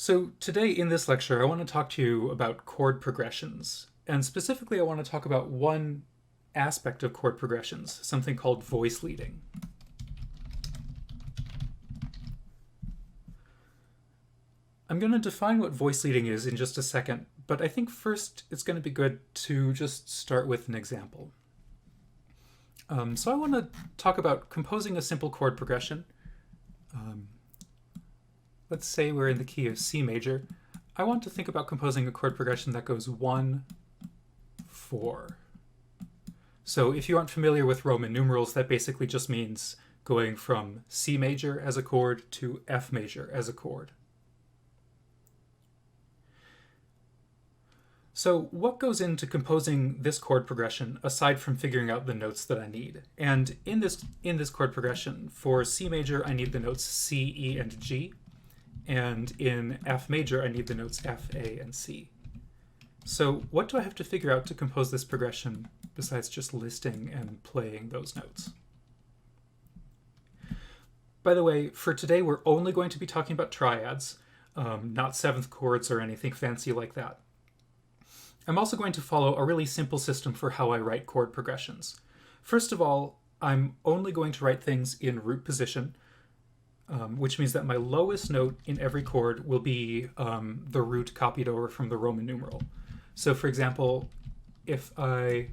So today in this lecture, I want to talk to you about chord progressions. And specifically, I want to talk about one aspect of chord progressions, something called voice leading. I'm going to define what voice leading is in just a second, but I think first it's going to be good to just start with an example. So I want to talk about composing a simple chord progression. Let's say we're in the key of C major. I want to think about composing a chord progression that goes 1, 4. So if you aren't familiar with Roman numerals, that basically just means going from C major as a chord to F major as a chord. So what goes into composing this chord progression aside from figuring out the notes that I need? And in this chord progression, for C major, I need the notes C, E, and G. And in F major, I need the notes F, A, and C. So what do I have to figure out to compose this progression besides just listing and playing those notes? By the way, for today, we're only going to be talking about triads, not seventh chords or anything fancy like that. I'm also going to follow a really simple system for how I write chord progressions. First of all, I'm only going to write things in root position, which means that my lowest note in every chord will be the root copied over from the Roman numeral. So for example, if I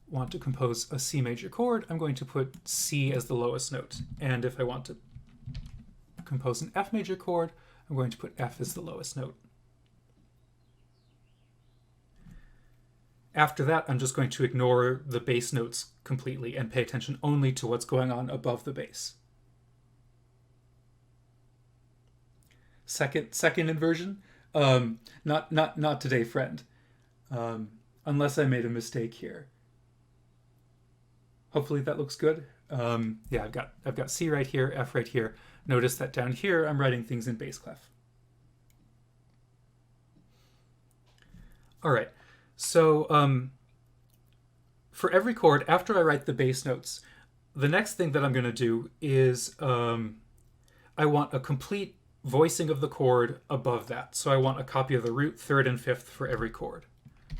want to compose a C major chord, I'm going to put C as the lowest note. And if I want to compose an F major chord, I'm going to put F as the lowest note. After that, I'm just going to ignore the bass notes completely and pay attention only to what's going on above the bass. Second inversion, not today, friend. Unless I made a mistake here. Hopefully that looks good. Yeah, I've got C right here, F right here. Notice that down here I'm writing things in bass clef. All right. So for every chord, after I write the bass notes, the next thing that I'm going to do is I want a complete voicing of the chord above that. So I want a copy of the root, third, and fifth for every chord.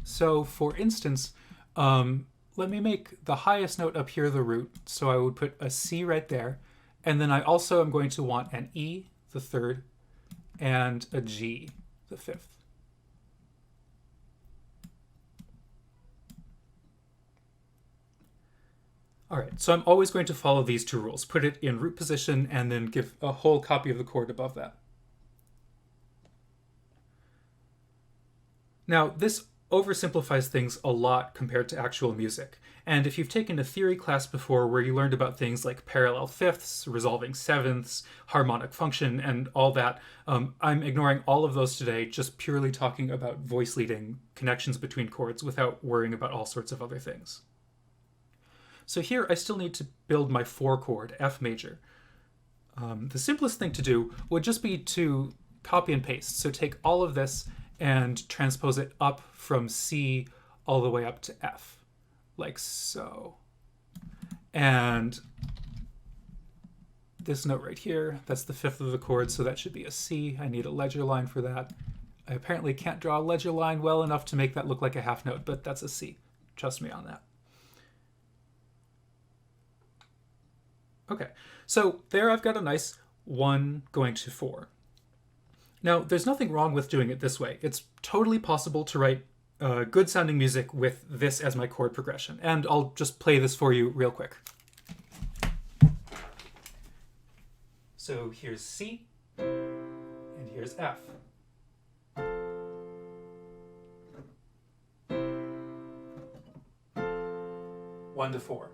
So for instance, let me make the highest note up here the root. So I would put a C right there. And then I also am going to want an E, the third, and a G, the fifth. All right, so I'm always going to follow these two rules. Put it in root position and then give a whole copy of the chord above that. Now, this oversimplifies things a lot compared to actual music. And if you've taken a theory class before where you learned about things like parallel fifths, resolving sevenths, harmonic function, and all that, I'm ignoring all of those today, just purely talking about voice leading, connections between chords, without worrying about all sorts of other things. So here I still need to build my 4 chord, F major. The simplest thing to do would just be to copy and paste. So take all of this and transpose it up from C all the way up to F, like so. And this note right here, that's the fifth of the chord, so that should be a C. I need a ledger line for that. I apparently can't draw a ledger line well enough to make that look like a half note, but that's a C. Trust me on that. Okay, so there I've got a nice 1 going to 4. Now, there's nothing wrong with doing it this way. It's totally possible to write good sounding music with this as my chord progression. And I'll just play this for you real quick. So here's C, and here's F. One to 4.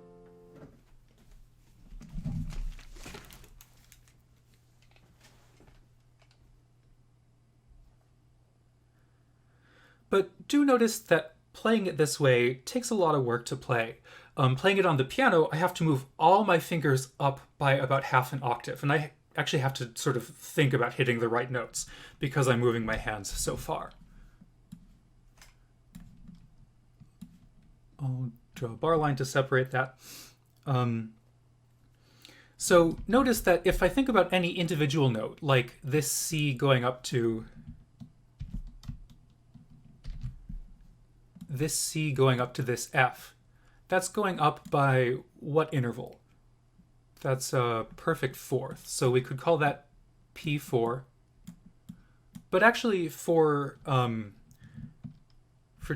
But do notice that playing it this way takes a lot of work to play. Playing it on the piano, I have to move all my fingers up by about half an octave, and I actually have to sort of think about hitting the right notes because I'm moving my hands so far. I'll draw a bar line to separate that. So notice that if I think about any individual note, like this C going up to this F, that's going up by what interval? That's a perfect fourth. So we could call that P4. But actually for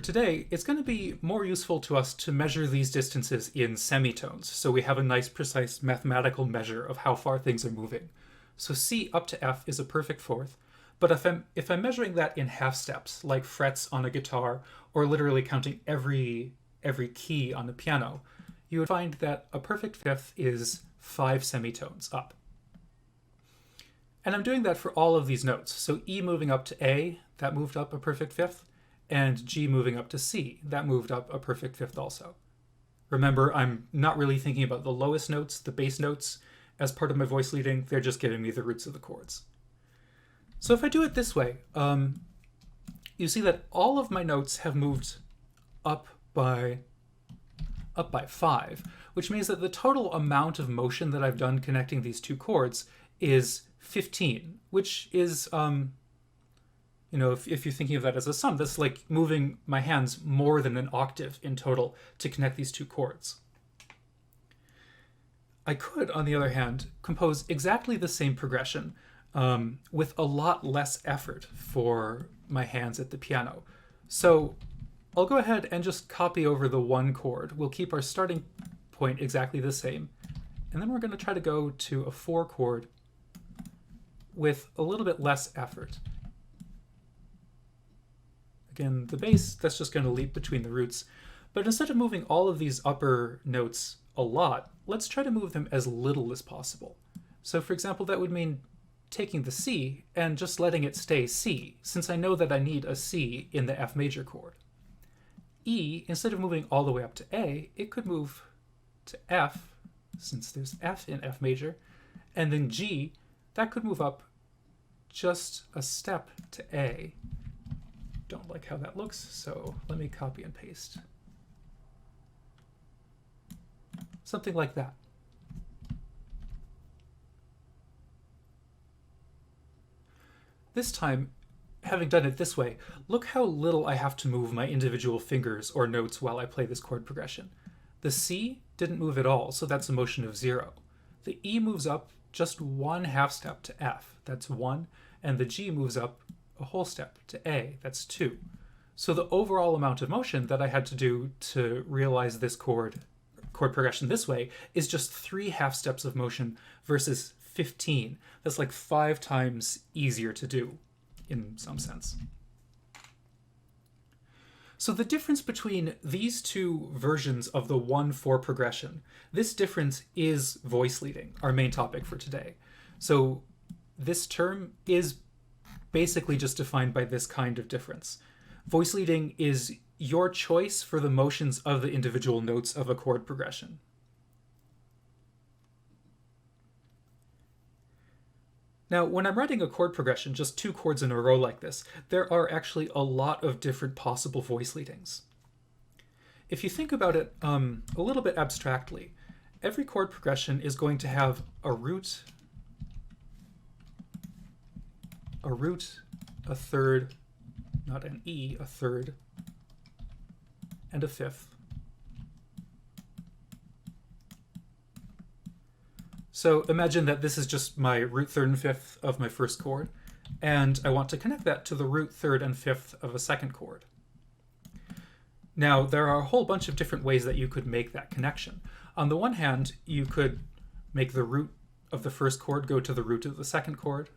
today, it's going to be more useful to us to measure these distances in semitones, so we have a nice, precise mathematical measure of how far things are moving. So C up to F is a perfect fourth, but if I'm measuring that in half steps, like frets on a guitar, or literally counting every key on the piano, you would find that a perfect fifth is 5 semitones up. And I'm doing that for all of these notes. So E moving up to A, that moved up a perfect fifth, and G moving up to C, that moved up a perfect fifth also. Remember, I'm not really thinking about the lowest notes, the bass notes, as part of my voice leading. They're just giving me the roots of the chords. So if I do it this way, you see that all of my notes have moved up by 5, which means that the total amount of motion that I've done connecting these two chords is 15, which is, if you're thinking of that as a sum, that's like moving my hands more than an octave in total to connect these two chords. I could, on the other hand, compose exactly the same progression with a lot less effort for my hands at the piano. So I'll go ahead and just copy over the 1 chord. We'll keep our starting point exactly the same. And then we're going to try to go to a 4 chord with a little bit less effort. Again, the bass, that's just going to leap between the roots. But instead of moving all of these upper notes a lot, let's try to move them as little as possible. So for example, that would mean taking the C and just letting it stay C, since I know that I need a C in the F major chord. E, instead of moving all the way up to A, it could move to F, since there's F in F major, and then G, that could move up just a step to A. Don't like how that looks, so let me copy and paste. Something like that. This time, having done it this way, look how little I have to move my individual fingers or notes while I play this chord progression. The C didn't move at all, so that's a motion of 0. The E moves up just 1 half step to F, that's 1, and the G moves up a whole step to A, that's 2. So the overall amount of motion that I had to do to realize this chord progression this way is just 3 half steps of motion versus 15. That's like 5 times easier to do in some sense. So the difference between these two versions of the 1-4 progression, this difference is voice leading, our main topic for today. So this term is basically just defined by this kind of difference. Voice leading is your choice for the motions of the individual notes of a chord progression. Now, when I'm writing a chord progression, just 2 chords in a row like this, there are actually a lot of different possible voice leadings. If you think about it a little bit abstractly, every chord progression is going to have a root, a third, not an E, a third, and a fifth. So imagine that this is just my root third and fifth of my first chord, and I want to connect that to the root third and fifth of a second chord. Now, there are a whole bunch of different ways that you could make that connection. On the one hand, you could make the root of the first chord go to the root of the second chord,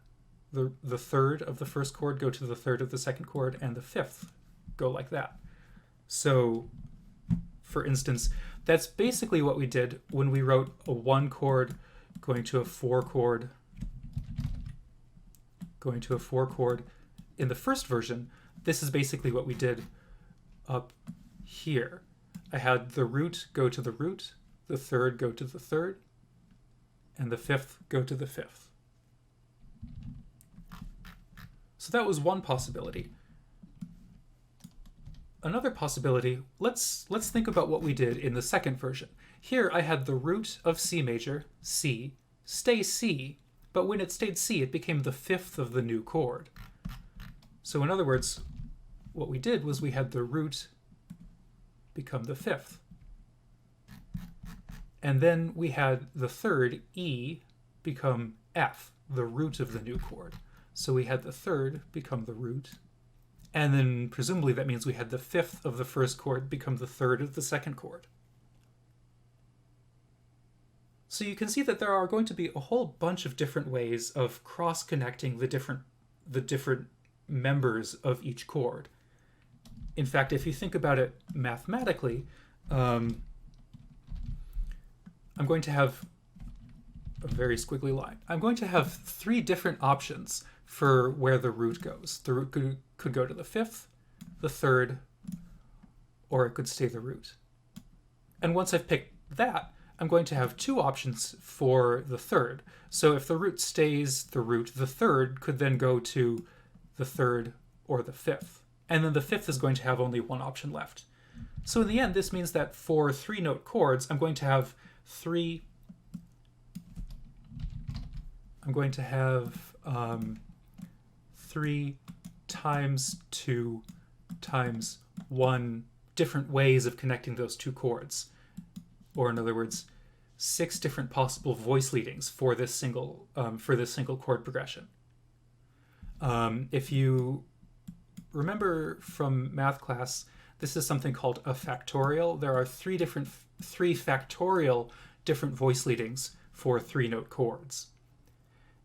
the third of the first chord go to the third of the second chord, and the fifth go like that. So, for instance, that's basically what we did when we wrote a 1 chord going to a 4 chord, going to a 4 chord. In the first version, this is basically what we did up here. I had the root go to the root, the third go to the third, and the fifth go to the fifth. So that was one possibility. Another possibility, let's think about what we did in the second version. Here I had the root of C major, C, stay C, but when it stayed C, it became the fifth of the new chord. So in other words, what we did was we had the root become the fifth. And then we had the third, E, become F, the root of the new chord. So we had the third become the root. And then presumably that means we had the fifth of the first chord become the third of the second chord. So you can see that there are going to be a whole bunch of different ways of cross-connecting the different members of each chord. In fact, if you think about it mathematically, I'm going to have a very squiggly line. I'm going to have three different options for where the root goes. The root could go to the fifth, the third, or it could stay the root. And once I've picked that, I'm going to have two options for the third. So if the root stays the root, the third could then go to the third or the fifth. And then the fifth is going to have only one option left. So in the end, this means that for three-note chords, I'm going to have three times 2 times 1 different ways of connecting those two chords. Or in other words, 6 different possible voice leadings for this single chord progression. If you remember from math class, this is something called a factorial. There are three factorial different voice leadings for three-note chords.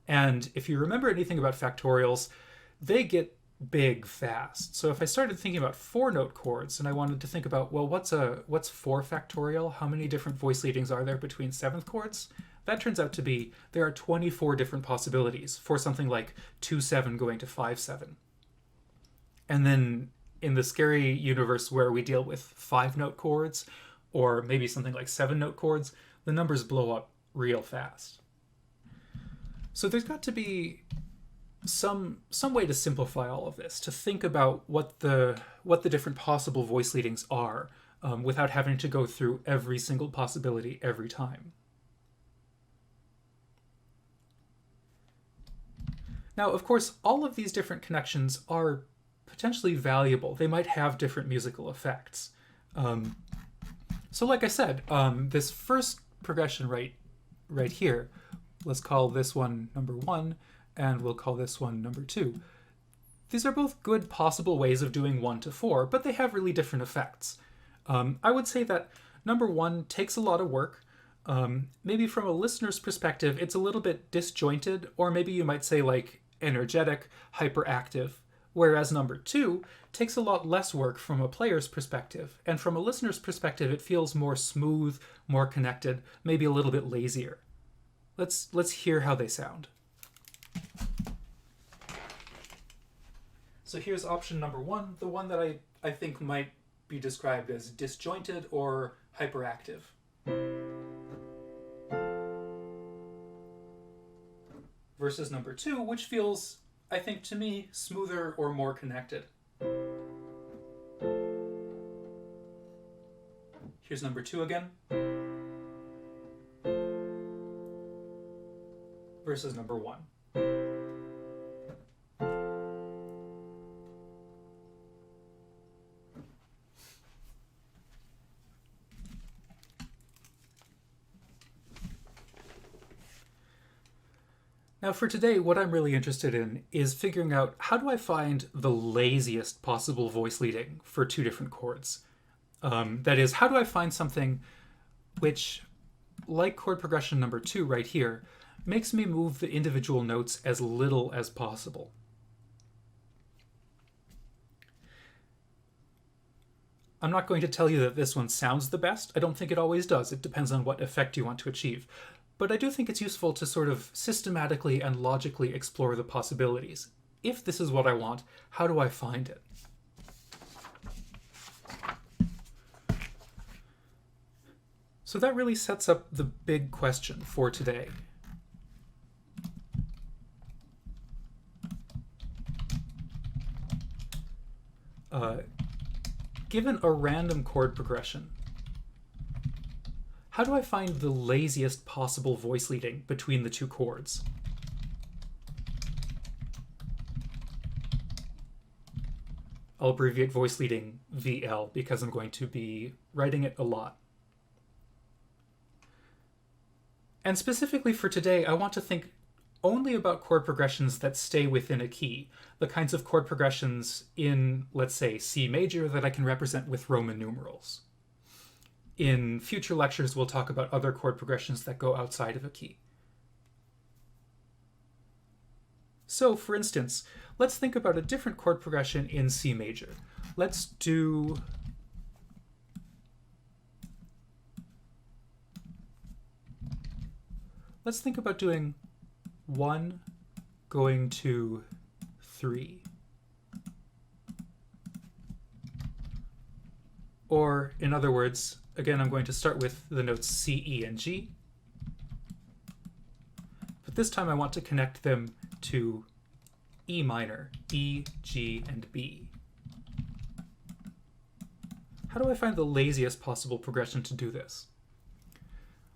And if you remember anything about factorials, they get big fast. So if I started thinking about 4-note chords and I wanted to think about, well, what's 4 factorial? How many different voice leadings are there between 7th chords? That turns out to be there are 24 different possibilities for something like 2-7 going to 5-7. And then in the scary universe where we deal with 5-note chords, or maybe something like 7-note chords, the numbers blow up real fast. So there's got to be some way to simplify all of this, to think about what the different possible voice leadings are, without having to go through every single possibility every time. Now, of course, all of these different connections are potentially valuable. They might have different musical effects. So like I said, this first progression right here, let's call this one number 1, and we'll call this one number 2. These are both good possible ways of doing 1 to 4, but they have really different effects. I would say that number 1 takes a lot of work. Maybe from a listener's perspective, it's a little bit disjointed, or maybe you might say like energetic, hyperactive, whereas number 2 takes a lot less work from a player's perspective, and from a listener's perspective, it feels more smooth, more connected, maybe a little bit lazier. Let's hear how they sound. So here's option number 1, the one that I think might be described as disjointed or hyperactive. Versus number 2, which feels, I think to me, smoother or more connected. Here's number 2 again. Versus number 1. Now for today, what I'm really interested in is figuring out how do I find the laziest possible voice leading for 2 different chords. That is, how do I find something which, like chord progression number 2 right here, makes me move the individual notes as little as possible. I'm not going to tell you that this one sounds the best. I don't think it always does. It depends on what effect you want to achieve. But I do think it's useful to sort of systematically and logically explore the possibilities. If this is what I want, how do I find it? So that really sets up the big question for today. Given a random chord progression, how do I find the laziest possible voice leading between the two chords? I'll abbreviate voice leading VL because I'm going to be writing it a lot. And specifically for today, I want to think only about chord progressions that stay within a key, the kinds of chord progressions in, let's say, C major that I can represent with Roman numerals. In future lectures, we'll talk about other chord progressions that go outside of a key. So, for instance, let's think about a different chord progression in C major. Let's think about doing 1 going to 3. Or, in other words, again, I'm going to start with the notes C, E, and G. But this time I want to connect them to E minor, E, G, and B. How do I find the laziest possible progression to do this?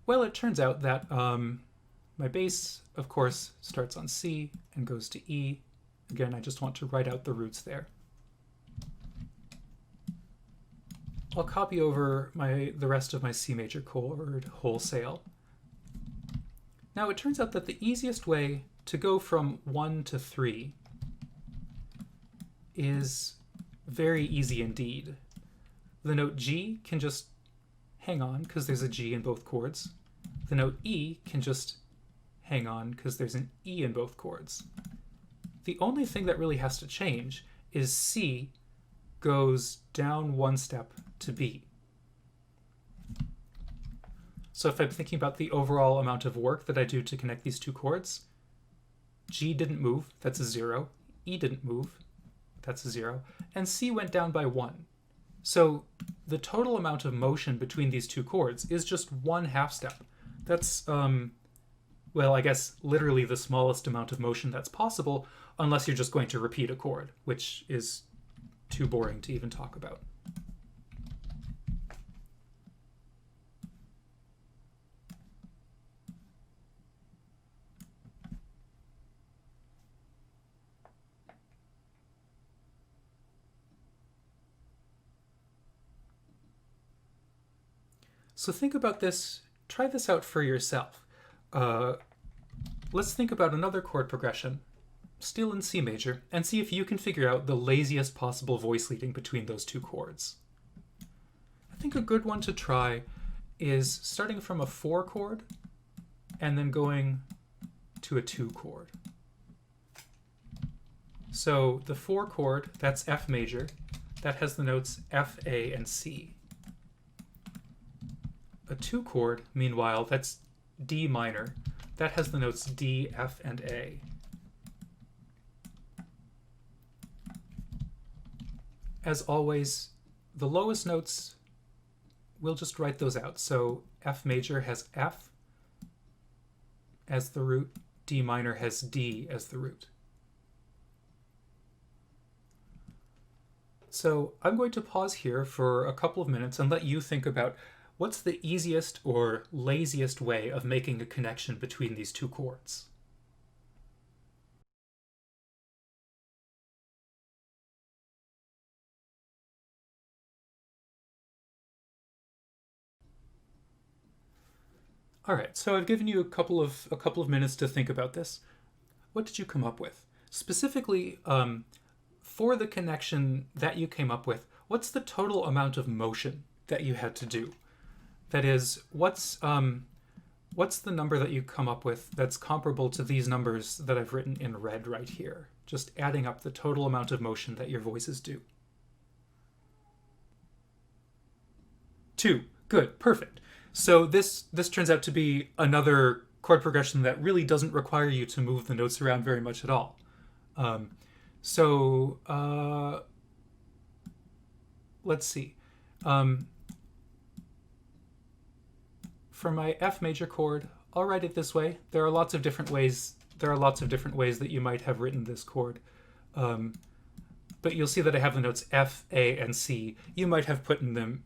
Well, it turns out that my bass, of course, starts on C and goes to E. Again, I just want to write out the roots there. I'll copy over the rest of my C major chord wholesale. Now, it turns out that the easiest way to go from 1 to 3 is very easy indeed. The note G can just hang on because there's a G in both chords. The note E can just hang on because there's an E in both chords. The only thing that really has to change is C goes down one step to B. So if I'm thinking about the overall amount of work that I do to connect these two chords, G didn't move, that's a 0. E didn't move, that's a 0. And C went down by 1. So the total amount of motion between these two chords is just 1 half step. That's, well, I guess literally the smallest amount of motion that's possible, unless you're just going to repeat a chord, which is too boring to even talk about. So think about this, try this out for yourself. Let's think about another chord progression, still in C major, and see if you can figure out the laziest possible voice leading between those two chords. I think a good one to try is starting from a 4 chord and then going to a 2 chord. So the 4 chord, that's F major, that has the notes F, A, and C. A 2 chord, meanwhile, that's D minor. That has the notes D, F, and A. As always, the lowest notes, we'll just write those out. So F major has F as the root, D minor has D as the root. So I'm going to pause here for a couple of minutes and let you think about what's the easiest or laziest way of making a connection between these two chords? All right, so I've given you a couple of minutes to think about this. What did you come up with? Specifically, for the connection that you came up with, what's the total amount of motion that you had to do? That is, what's the number that you come up with that's comparable to these numbers that I've written in red right here? Just adding up the total amount of motion that your voices do. 2. Good, perfect. So this turns out to be another chord progression that really doesn't require you to move the notes around very much at all. Let's see. For my F major chord, I'll write it this way. There are lots of different ways that you might have written this chord. but you'll see that I have the notes F, A, and C. You might have put them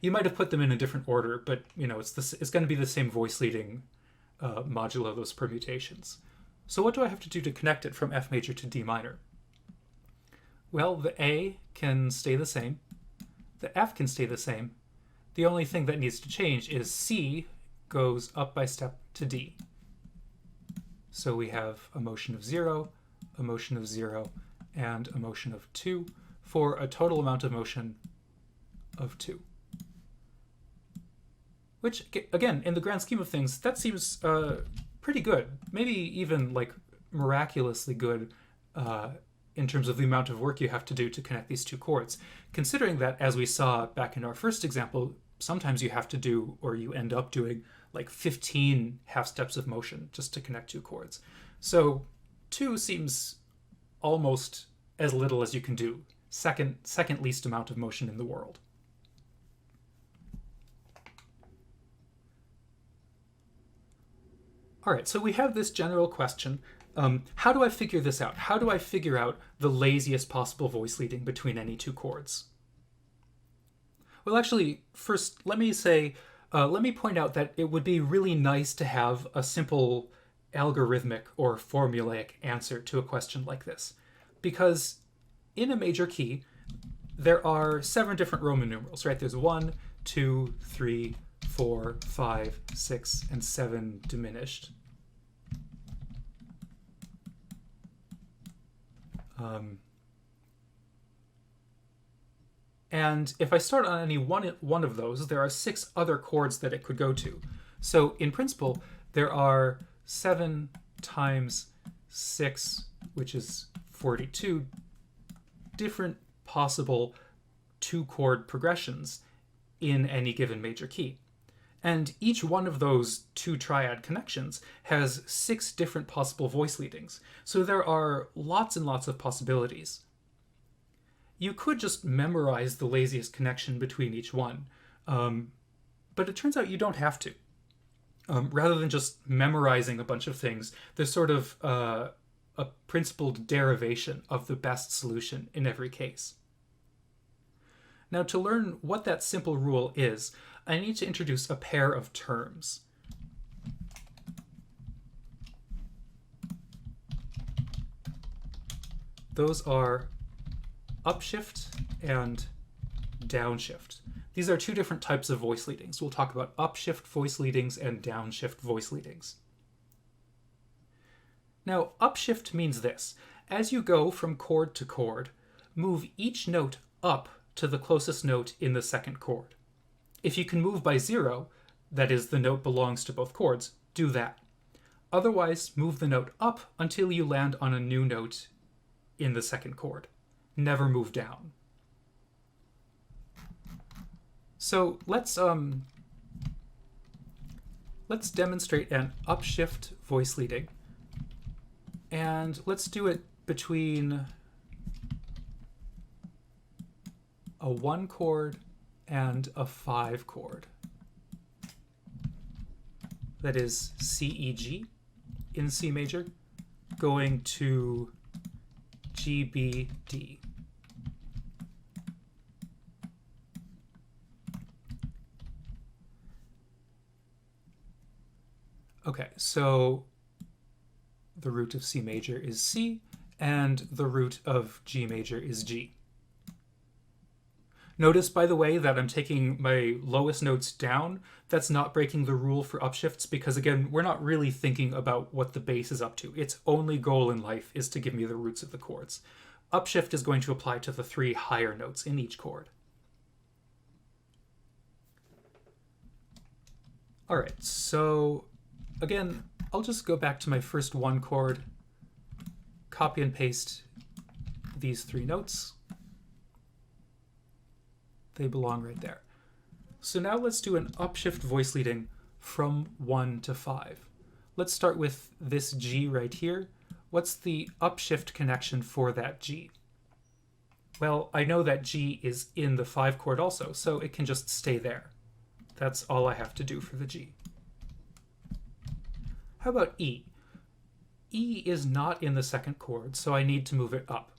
in a different order, but it's going to be the same voice leading modulo those permutations. So what do I have to do to connect it from F major to D minor? Well, the A can stay the same. The F can stay the same. The only thing that needs to change is C goes up by step to D. So we have a motion of 0, a motion of 0, and a motion of 2 for a total amount of motion of 2. Which, again, in the grand scheme of things, that seems pretty good. Maybe even like miraculously good in terms of the amount of work you have to do to connect these two chords. Considering that, as we saw back in our first example, sometimes you have to do, or you end up doing, like 15 half steps of motion just to connect two chords. So 2 seems almost as little as you can do. Second least amount of motion in the world. All right, so we have this general question. How do I figure this out? How do I figure out the laziest possible voice leading between any two chords? Well, actually, first, let me point out that it would be really nice to have a simple algorithmic or formulaic answer to a question like this. Because in a major key, there are 7 different Roman numerals, right? There's 1, 2, 3, 4, 5, 6, and 7 diminished. And if I start on any one of those, there are 6 other chords that it could go to. So in principle, there are 7 times 6, which is 42, different possible 2-chord progressions in any given major key. And each one of those 2 triad connections has 6 different possible voice leadings. So there are lots and lots of possibilities. You could just memorize the laziest connection between each one, but it turns out you don't have to. Rather than just memorizing a bunch of things, there's sort of a principled derivation of the best solution in every case. Now, to learn what that simple rule is, I need to introduce a pair of terms. Those are upshift and downshift. These are 2 different types of voice leadings. We'll talk about upshift voice leadings and downshift voice leadings. Now, upshift means this. As you go from chord to chord, move each note up to the closest note in the second chord. If you can move by 0, that is, the note belongs to both chords, do that. Otherwise, move the note up until you land on a new note in the second chord. Never move down. So let's demonstrate an upshift voice leading, and let's do it between a 1 chord and a 5 chord. That is C, E, G in C major, going to G, B, D. Okay, so the root of C major is C, and the root of G major is G. Notice, by the way, that I'm taking my lowest notes down. That's not breaking the rule for upshifts because, again, we're not really thinking about what the bass is up to. Its only goal in life is to give me the roots of the chords. Upshift is going to apply to the 3 higher notes in each chord. All right, so again, I'll just go back to my first 1 chord, copy and paste these 3 notes. They belong right there. So now let's do an upshift voice leading from 1 to 5. Let's start with this G right here. What's the upshift connection for that G? Well, I know that G is in the 5 chord also, so it can just stay there. That's all I have to do for the G. How about E? E is not in the second chord, so I need to move it up.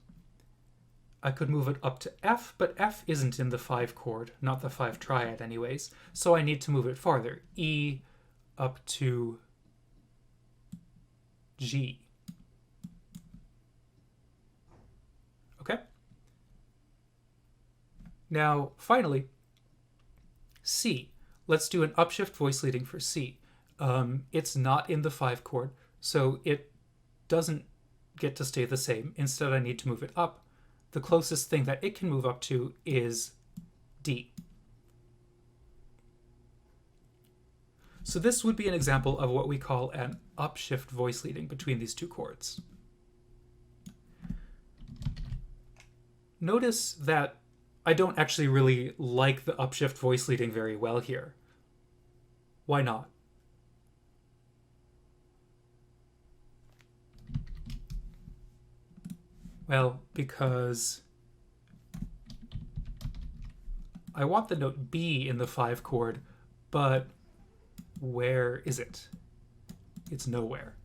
I could move it up to F, but F isn't in the 5 chord, not the 5 triad anyways, so I need to move it farther. E up to G. Okay? Now, finally, C. Let's do an upshift voice leading for C. It's not in the 5 chord, so it doesn't get to stay the same. Instead, I need to move it up. The closest thing that it can move up to is D. So this would be an example of what we call an upshift voice leading between these two chords. Notice that I don't actually really like the upshift voice leading very well here. Why not? Well, because I want the note B in the 5 chord, but where is it? It's nowhere.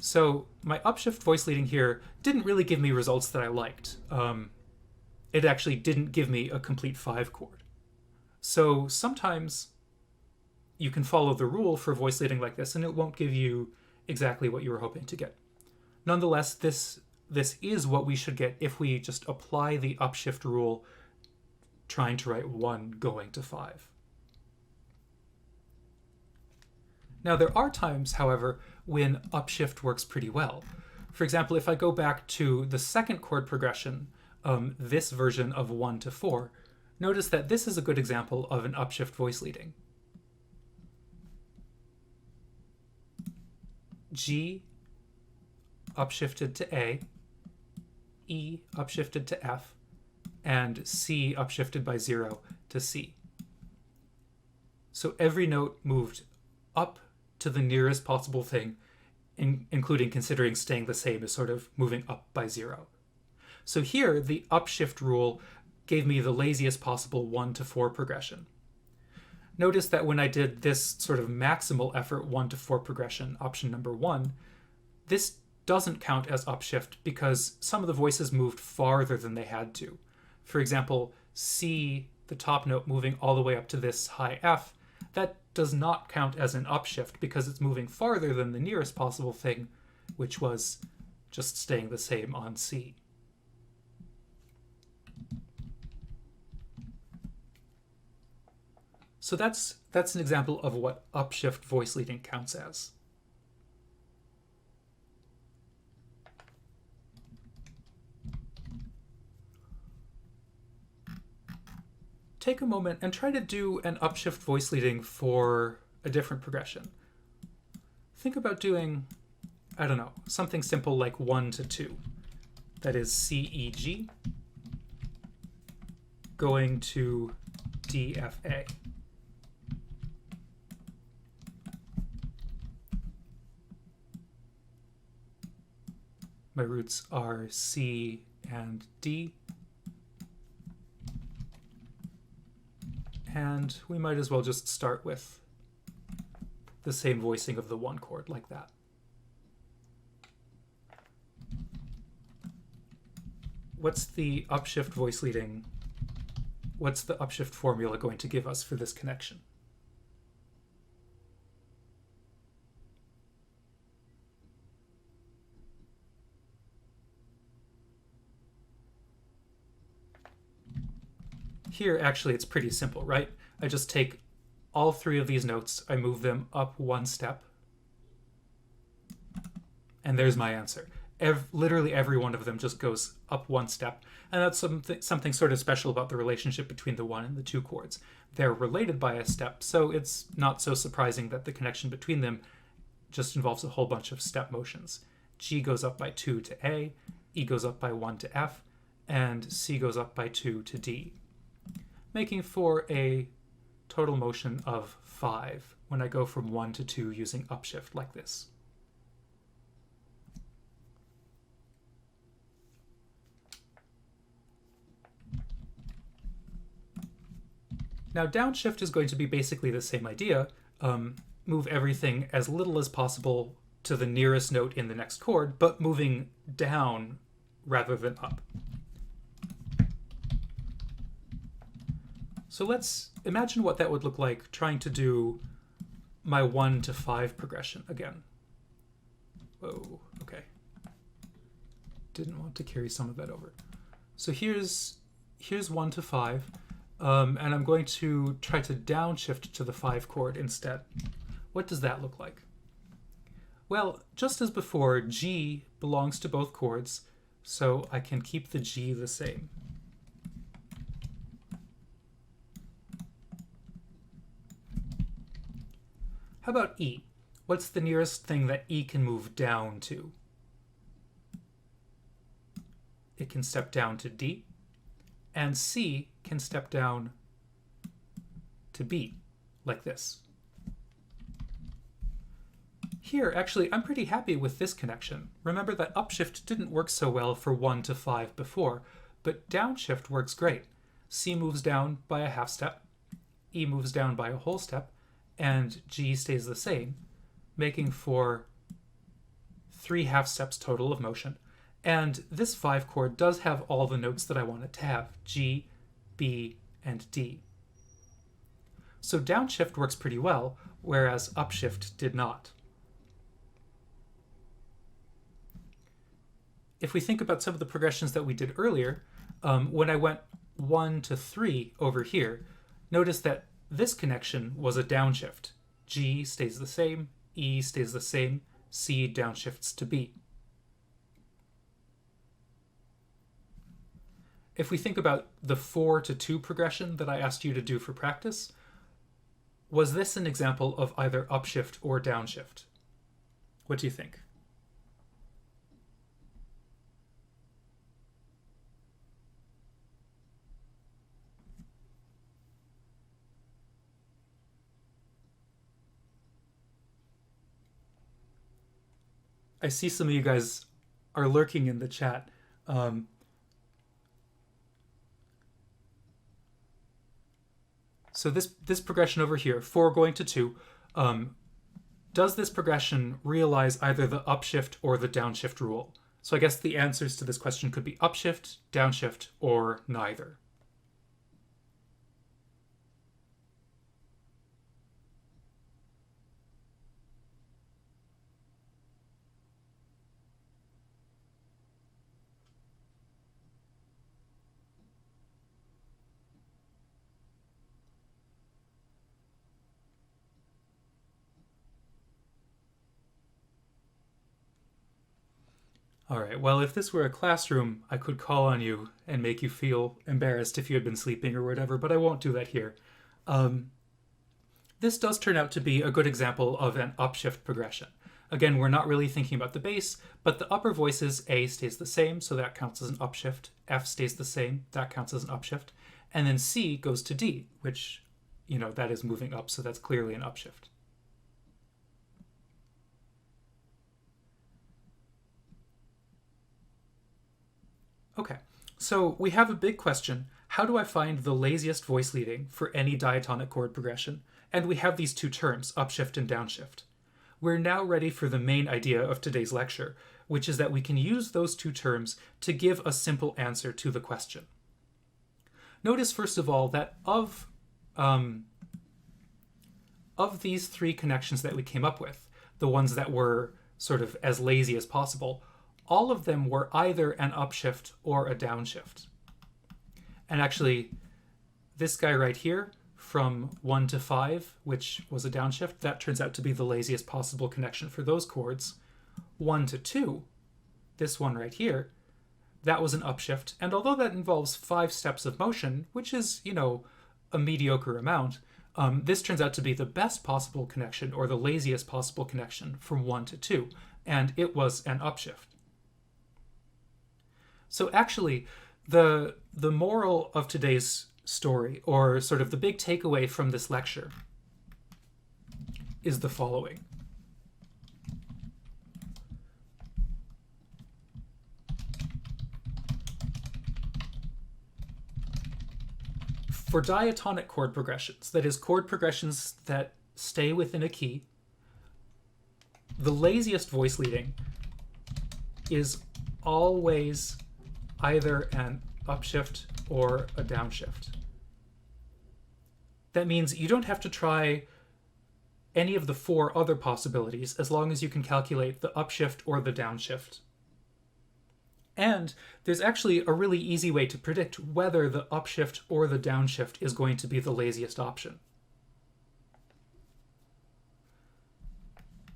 So my upshift voice leading here didn't really give me results that I liked. It actually didn't give me a complete 5 chord. So sometimes you can follow the rule for voice leading like this and it won't give you exactly what you were hoping to get. Nonetheless, this is what we should get if we just apply the upshift rule trying to write 1 going to 5. Now there are times, however, when upshift works pretty well. For example, if I go back to the 2nd chord progression, this version of 1 to 4, notice that this is a good example of an upshift voice leading. G upshifted to A, E upshifted to F, and C upshifted by 0 to C. So every note moved up to the nearest possible thing, including considering staying the same as sort of moving up by 0. So here, the upshift rule gave me the laziest possible 1 to 4 progression. Notice that when I did this sort of maximal effort 1 to 4 progression, option number 1, this doesn't count as upshift because some of the voices moved farther than they had to. For example, C, the top note moving all the way up to this high F, that does not count as an upshift because it's moving farther than the nearest possible thing, which was just staying the same on C. So that's an example of what upshift voice leading counts as. Take a moment and try to do an upshift voice leading for a different progression. Think about doing, I don't know, something simple like 1 to 2. That is C, E, G, going to D, F, A. My roots are C and D. And we might as well just start with the same voicing of the 1 chord like that. What's the upshift voice leading? What's the upshift formula going to give us for this connection? Here, actually, it's pretty simple, right? I just take all 3 of these notes, I move them up 1 step, and there's my answer. Literally every one of them just goes up 1 step, and that's something sort of special about the relationship between the 1 and the 2 chords. They're related by a step, so it's not so surprising that the connection between them just involves a whole bunch of step motions. G goes up by 2 to A, E goes up by 1 to F, and C goes up by 2 to D, making for a total motion of 5 when I go from 1 to 2 using upshift like this. Now downshift is going to be basically the same idea. Move everything as little as possible to the nearest note in the next chord, but moving down rather than up. So let's imagine what that would look like trying to do my 1 to 5 progression again. Whoa, okay. Didn't want to carry some of that over. So here's 1 to 5, and I'm going to try to downshift to the 5 chord instead. What does that look like? Well, just as before, G belongs to both chords, so I can keep the G the same. How about E? What's the nearest thing that E can move down to? It can step down to D, and C can step down to B, like this. Here, actually, I'm pretty happy with this connection. Remember that upshift didn't work so well for 1 to 5 before, but downshift works great. C moves down by a half step, E moves down by a whole step, and G stays the same, making for 3 half steps total of motion. And this 5 chord does have all the notes that I want it to have, G, B, and D. So downshift works pretty well, whereas upshift did not. If we think about some of the progressions that we did earlier, when I went 1 to 3 over here, notice that this connection was a downshift. G stays the same, E stays the same, C downshifts to B. If we think about the 4 to 2 progression that I asked you to do for practice, was this an example of either upshift or downshift? What do you think? I see some of you guys are lurking in the chat. So this progression over here, 4 going to 2, does this progression realize either the upshift or the downshift rule? So I guess the answers to this question could be upshift, downshift, or neither. All right, well, if this were a classroom, I could call on you and make you feel embarrassed if you had been sleeping or whatever, but I won't do that here. This does turn out to be a good example of an upshift progression. Again, we're not really thinking about the bass, but the upper voices, A stays the same, so that counts as an upshift. F stays the same, that counts as an upshift. And then C goes to D, which, that is moving up, so that's clearly an upshift. Okay, so we have a big question. How do I find the laziest voice leading for any diatonic chord progression? And we have these 2 terms, upshift and downshift. We're now ready for the main idea of today's lecture, which is that we can use those 2 terms to give a simple answer to the question. Notice, first of all, that of these 3 connections that we came up with, the ones that were sort of as lazy as possible, all of them were either an upshift or a downshift. And actually, this guy right here, from 1 to 5, which was a downshift, that turns out to be the laziest possible connection for those chords. 1 to 2, this one right here, that was an upshift. And although that involves 5 steps of motion, which is, a mediocre amount, this turns out to be the best possible connection, or the laziest possible connection, from 1 to 2. And it was an upshift. So actually, the moral of today's story, or sort of the big takeaway from this lecture, is the following. For diatonic chord progressions, that is, chord progressions that stay within a key, the laziest voice leading is always either an upshift or a downshift. That means you don't have to try any of the 4 other possibilities as long as you can calculate the upshift or the downshift. And there's actually a really easy way to predict whether the upshift or the downshift is going to be the laziest option.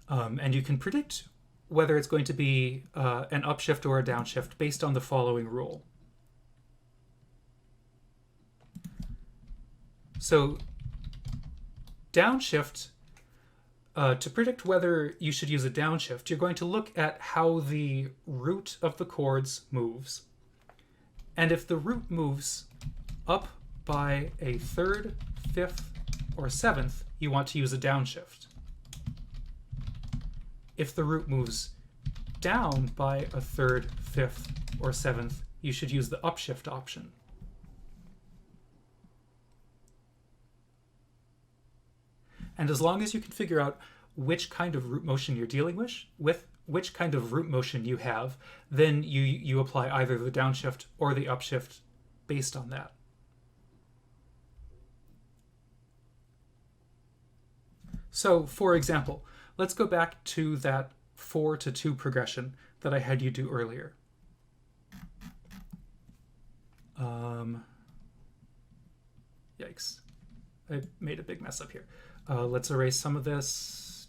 And you can predict whether it's going to be an upshift or a downshift based on the following rule. So downshift, to predict whether you should use a downshift, you're going to look at how the root of the chords moves. And if the root moves up by a 3rd, 5th, or 7th, you want to use a downshift. If the root moves down by a 3rd, 5th, or 7th, you should use the upshift option. And as long as you can figure out which kind of root motion you're dealing with which kind of root motion you have, then you apply either the downshift or the upshift based on that. So, for example, let's go back to that 4-2 progression that I had you do earlier. Yikes. I made a big mess up here. Let's erase some of this.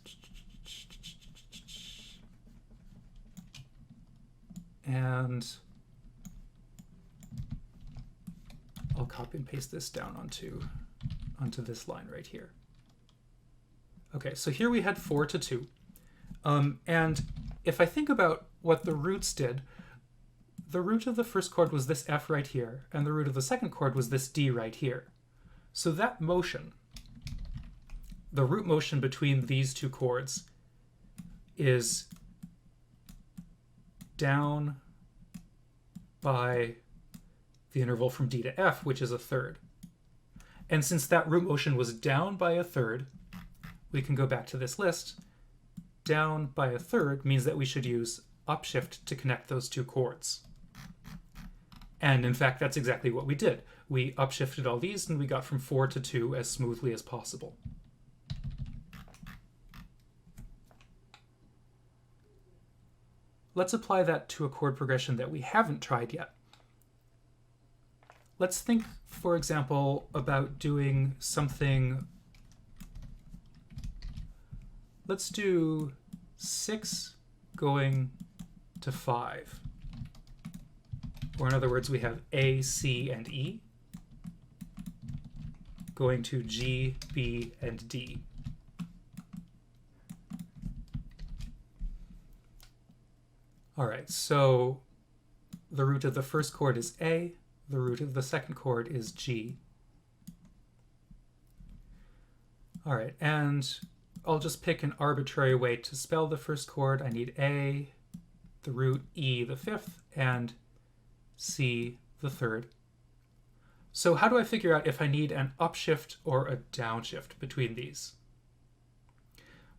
And I'll copy and paste this down onto this line right here. Okay, so here we had 4-2. And if I think about what the roots did, the root of the first chord was this F right here, and the root of the second chord was this D right here. So that motion, the root motion between these two chords, is down by the interval from D to F, which is a 3rd. And since that root motion was down by a 3rd, we can go back to this list. Down by a 3rd means that we should use upshift to connect those two chords. And in fact, that's exactly what we did. We upshifted all these and we got from 4-2 as smoothly as possible. Let's apply that to a chord progression that we haven't tried yet. Let's think, for example, about doing something. Let's do 6 going to 5. Or in other words, we have A, C, and E going to G, B, and D. All right, so the root of the first chord is A, the root of the second chord is G. All right, and I'll just pick an arbitrary way to spell the first chord. I need A, the root, E, the 5th, and C, the 3rd. So how do I figure out if I need an upshift or a downshift between these?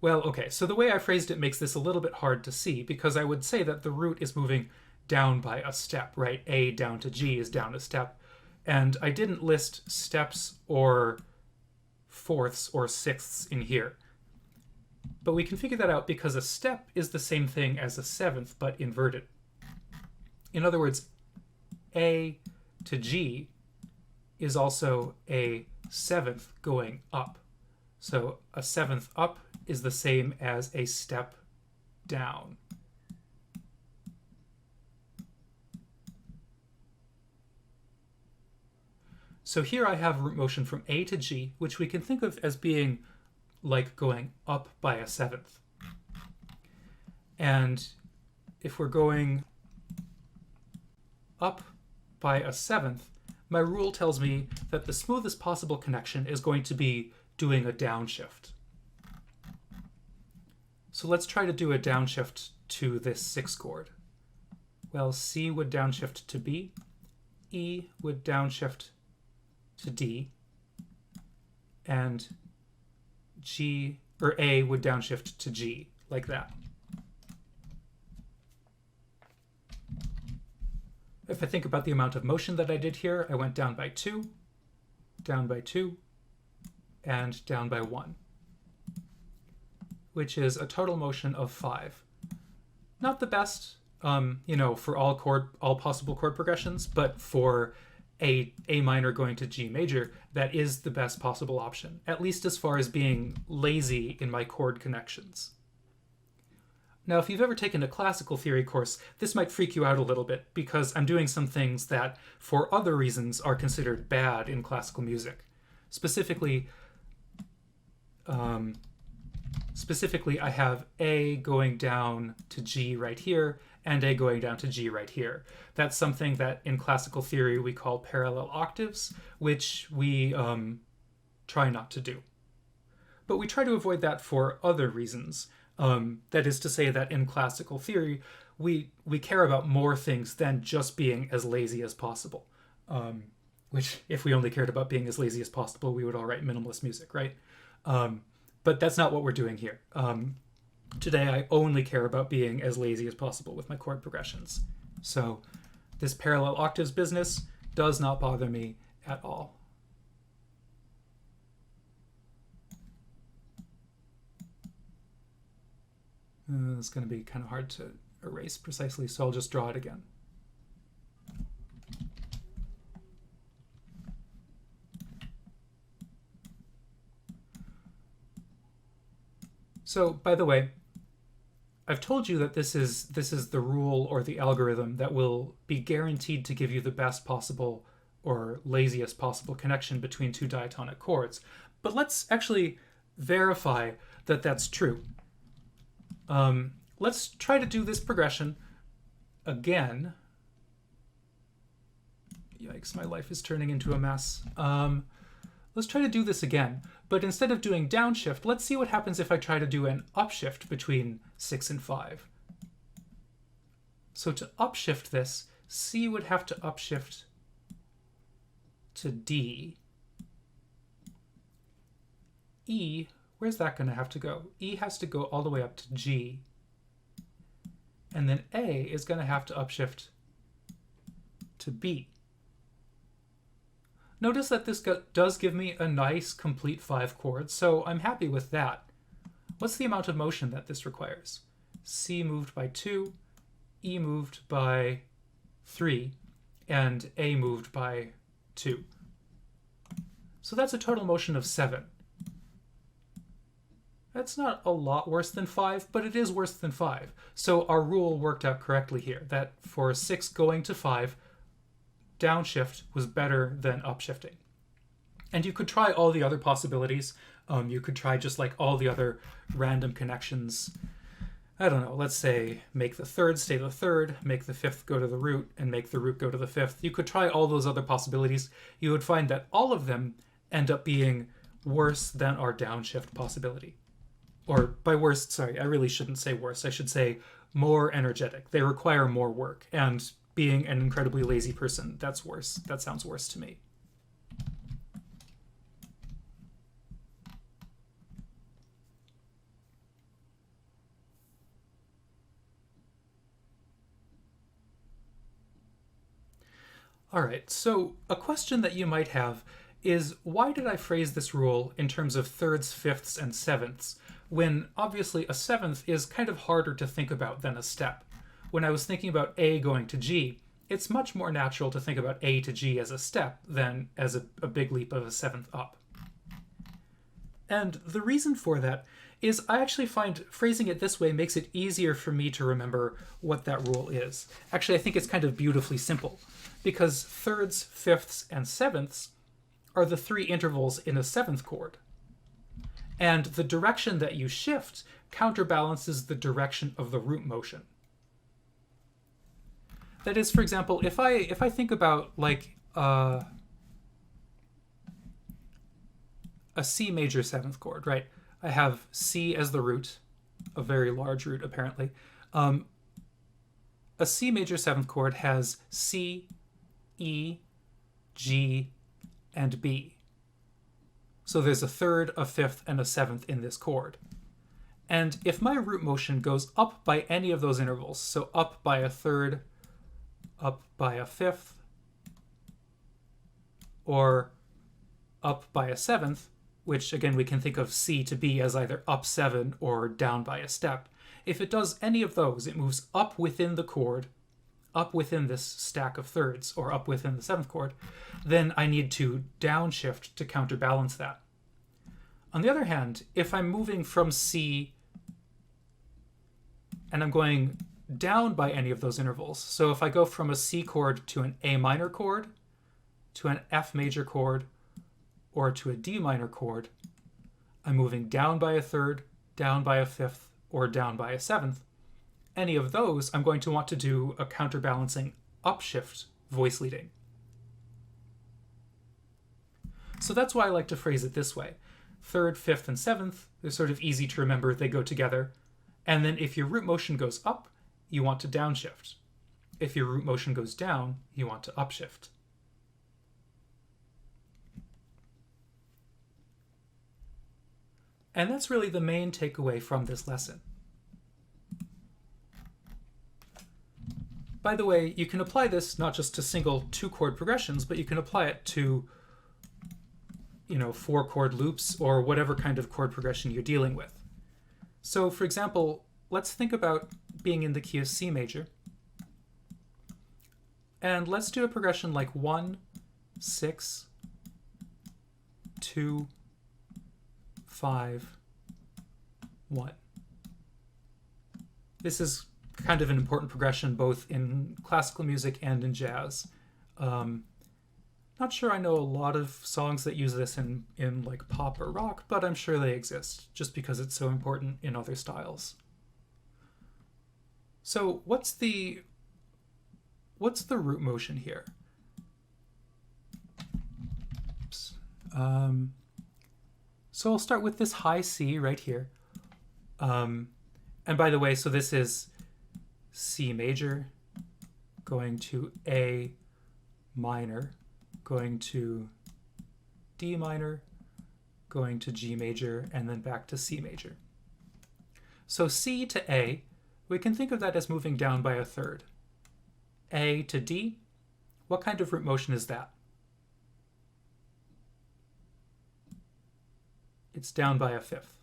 Well, okay, so the way I phrased it makes this a little bit hard to see, because I would say that the root is moving down by a step, right? A down to G is down a step. And I didn't list steps or fourths or sixths in here. But we can figure that out because a step is the same thing as a 7th, but inverted. In other words, A to G is also a 7th going up. So a 7th up is the same as a step down. So here I have root motion from A to G, which we can think of as being like going up by a 7th. And if we're going up by a 7th, my rule tells me that the smoothest possible connection is going to be doing a downshift. So let's try to do a downshift to this 6 chord. Well, C would downshift to B, E would downshift to D, and G, or A would downshift to G, like that. If I think about the amount of motion that I did here, I went down by 2, and down by 1, which is a total motion of 5. Not the best, for all possible chord progressions, but for A minor going to G major, that is the best possible option, at least as far as being lazy in my chord connections. Now, if you've ever taken a classical theory course, this might freak you out a little bit, because I'm doing some things that, for other reasons, are considered bad in classical music. Specifically, I have A going down to G right here, and A going down to G right here. That's something that in classical theory we call parallel octaves, which we try not to do. But we try to avoid that for other reasons. That is to say that in classical theory, we care about more things than just being as lazy as possible. Which, if we only cared about being as lazy as possible, we would all write minimalist music, right? But that's not what we're doing here. Today, I only care about being as lazy as possible with my chord progressions. So this parallel octaves business does not bother me at all. It's going to be kind of hard to erase precisely, so I'll just draw it again. So, by the way, I've told you that this is the rule or the algorithm that will be guaranteed to give you the best possible or laziest possible connection between two diatonic chords. But let's actually verify that that's true. Let's try to do this progression again. Yikes, my life is turning into a mess. Let's try to do this again, but instead of doing downshift, let's see what happens if I try to do an upshift between 6 and 5. So to upshift this, C would have to upshift to D. E, where's that going to have to go? E has to go all the way up to G. And then A is going to have to upshift to B. Notice that this does give me a nice complete 5 chords, so I'm happy with that. What's the amount of motion that this requires? C moved by 2, E moved by 3, and A moved by 2. So that's a total motion of 7. That's not a lot worse than 5, but it is worse than 5. So our rule worked out correctly here, that for 6 going to 5, downshift was better than upshifting. And you could try all the other possibilities. You could try just like all the other random connections. I don't know, let's say make the third stay the third, make the fifth go to the root, and make the root go to the fifth. You could try all those other possibilities. You would find that all of them end up being worse than our downshift possibility. Or by worse, sorry, I really shouldn't say worse. I should say more energetic. They require more work, and being an incredibly lazy person, that's worse. That sounds worse to me. All right, so a question that you might have is, why did I phrase this rule in terms of thirds, fifths, and sevenths, when obviously a seventh is kind of harder to think about than a step? When I was thinking about A going to G, it's much more natural to think about A to G as a step than as a big leap of a seventh up. And the reason for that is I actually find phrasing it this way makes it easier for me to remember what that rule is. Actually, I think it's kind of beautifully simple, because thirds, fifths, and sevenths are the 3 intervals in a 7th chord. And the direction that you shift counterbalances the direction of the root motion. That is, for example, if I think about like a C major 7th chord, right? I have C as the root, a very large root apparently. A C major 7th chord has C, E, G, and B. So there's a third, a fifth, and a 7th in this chord. And if my root motion goes up by any of those intervals, so up by a third, up by a fifth, or up by a seventh, which again we can think of C to be as either up 7 or down by a step. If it does any of those, it moves up within the chord, up within this stack of thirds, or up within the 7th chord, then I need to downshift to counterbalance that. On the other hand, if I'm moving from C and I'm going down by any of those intervals, so if I go from a C chord to an A minor chord, to an F major chord, or to a D minor chord, I'm moving down by a third, down by a fifth, or down by a seventh. Any of those, I'm going to want to do a counterbalancing upshift voice leading. So that's why I like to phrase it this way. Third, fifth, and seventh, they're sort of easy to remember, they go together. And then if your root motion goes up, you want to downshift. If your root motion goes down, you want to upshift. And that's really the main takeaway from this lesson. By the way, you can apply this not just to single 2-chord progressions, but you can apply it to 4-chord loops or whatever kind of chord progression you're dealing with. So for example, let's think about being in the key of C major. And let's do a progression like 1, 6, 2, 5, 1. This is kind of an important progression both in classical music and in jazz. Not sure I know a lot of songs that use this in like pop or rock, but I'm sure they exist just because it's so important in other styles. So what's the root motion here? Oops. So I'll start with this high C right here. And by the way, so this is C major, going to A minor, going to D minor, going to G major, and then back to C major. So C to A, we can think of that as moving down by a third. A to D, what kind of root motion is that? It's down by a fifth.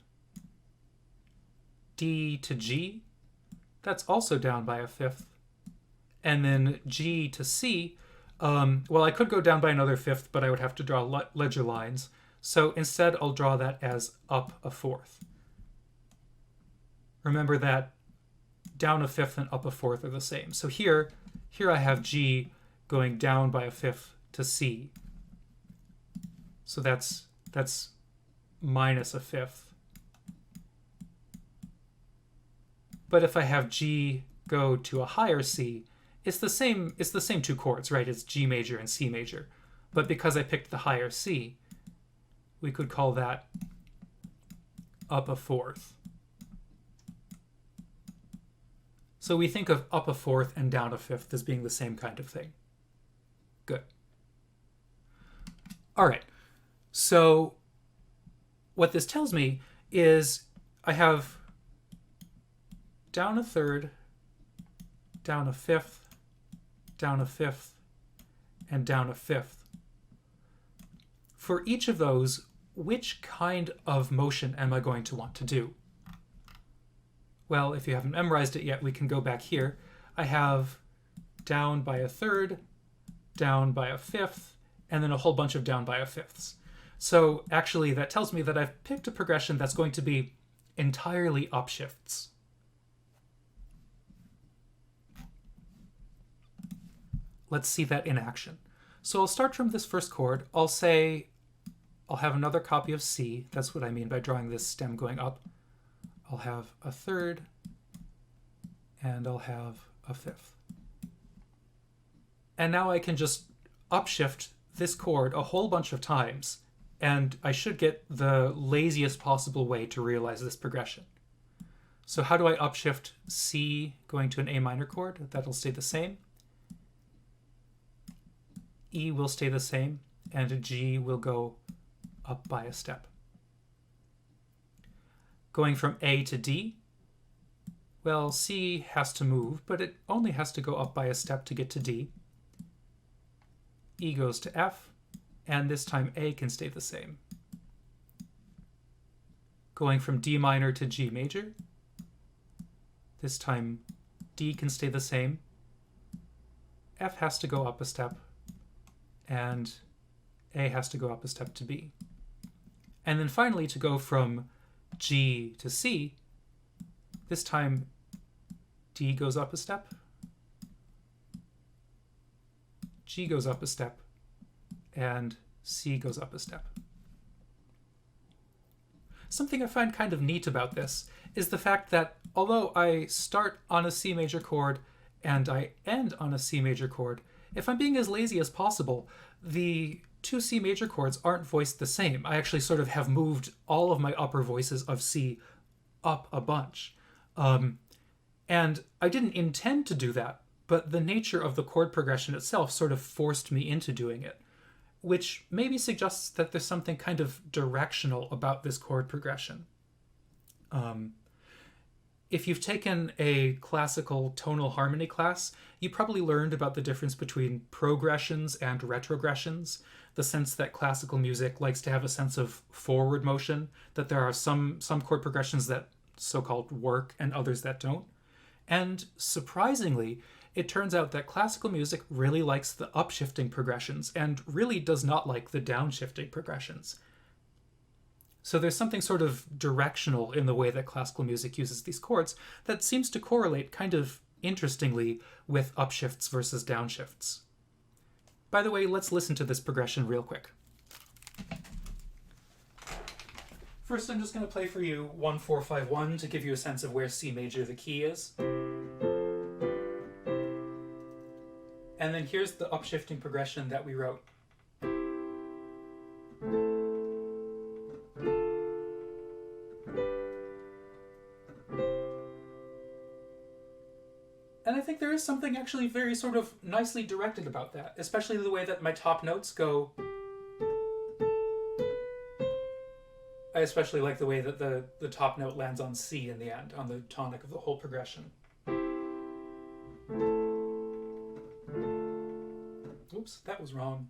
D to G, that's also down by a fifth. And then G to C, well, I could go down by another fifth, but I would have to draw ledger lines. So instead, I'll draw that as up a fourth. Remember that down a fifth and up a fourth are the same. So here I have G going down by a fifth to C. So that's minus a fifth. But if I have G go to a higher C, it's the same 2 chords, right? It's G major and C major. But because I picked the higher C, we could call that up a fourth. So we think of up a fourth and down a fifth as being the same kind of thing. Good. All right. So what this tells me is I have down a third, down a fifth, down a fifth, and down a fifth. For each of those, which kind of motion am I going to want to do? Well, if you haven't memorized it yet, we can go back here. I have down by a third, down by a fifth, and then a whole bunch of down by a fifths. So actually that tells me that I've picked a progression that's going to be entirely upshifts. Let's see that in action. So I'll start from this first chord. I'll have another copy of C. That's what I mean by drawing this stem going up. I'll have a third, and I'll have a fifth. And now I can just upshift this chord a whole bunch of times, and I should get the laziest possible way to realize this progression. So how do I upshift C going to an A minor chord? That'll stay the same. E will stay the same, and G will go up by a step. Going from A to D, Well, C has to move, but it only has to go up by a step to get to D. E goes to F, and this time A can stay the same. Going from D minor to G major, this time D can stay the same. F has to go up a step, and A has to go up a step to B. And then finally, to go from G to C, this time D goes up a step, G goes up a step, and C goes up a step. Something I find kind of neat about this is the fact that although I start on a C major chord and I end on a C major chord, if I'm being as lazy as possible, the two C major chords aren't voiced the same. I actually sort of have moved all of my upper voices of C up a bunch. And I didn't intend to do that, but the nature of the chord progression itself sort of forced me into doing it, which maybe suggests that there's something kind of directional about this chord progression. If you've taken a classical tonal harmony class, you probably learned about the difference between progressions and retrogressions, the sense that classical music likes to have a sense of forward motion, that there are some chord progressions that so-called work and others that don't. And surprisingly, it turns out that classical music really likes the upshifting progressions and really does not like the downshifting progressions. So there's something sort of directional in the way that classical music uses these chords that seems to correlate kind of interestingly with upshifts versus downshifts. By the way, let's listen to this progression real quick. First, I'm just going to play for you 1-4-5-1 to give you a sense of where C major the key is. And then here's the upshifting progression that we wrote. And I think there is something actually very sort of nicely directed about that, especially the way that my top notes go. I especially like the way that the top note lands on C in the end, on the tonic of the whole progression. Oops, that was wrong.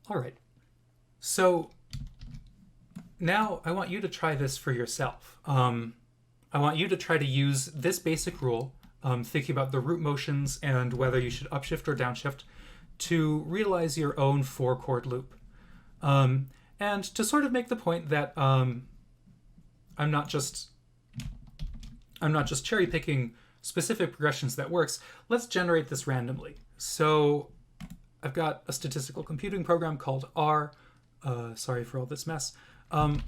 All right, so now I want you to try this for yourself. I want you to try to use this basic rule, thinking about the root motions and whether you should upshift or downshift, to realize your own 4-chord loop. And to sort of make the point that I'm not just cherry picking specific progressions that works, let's generate this randomly. So I've got a statistical computing program called R. Sorry for all this mess.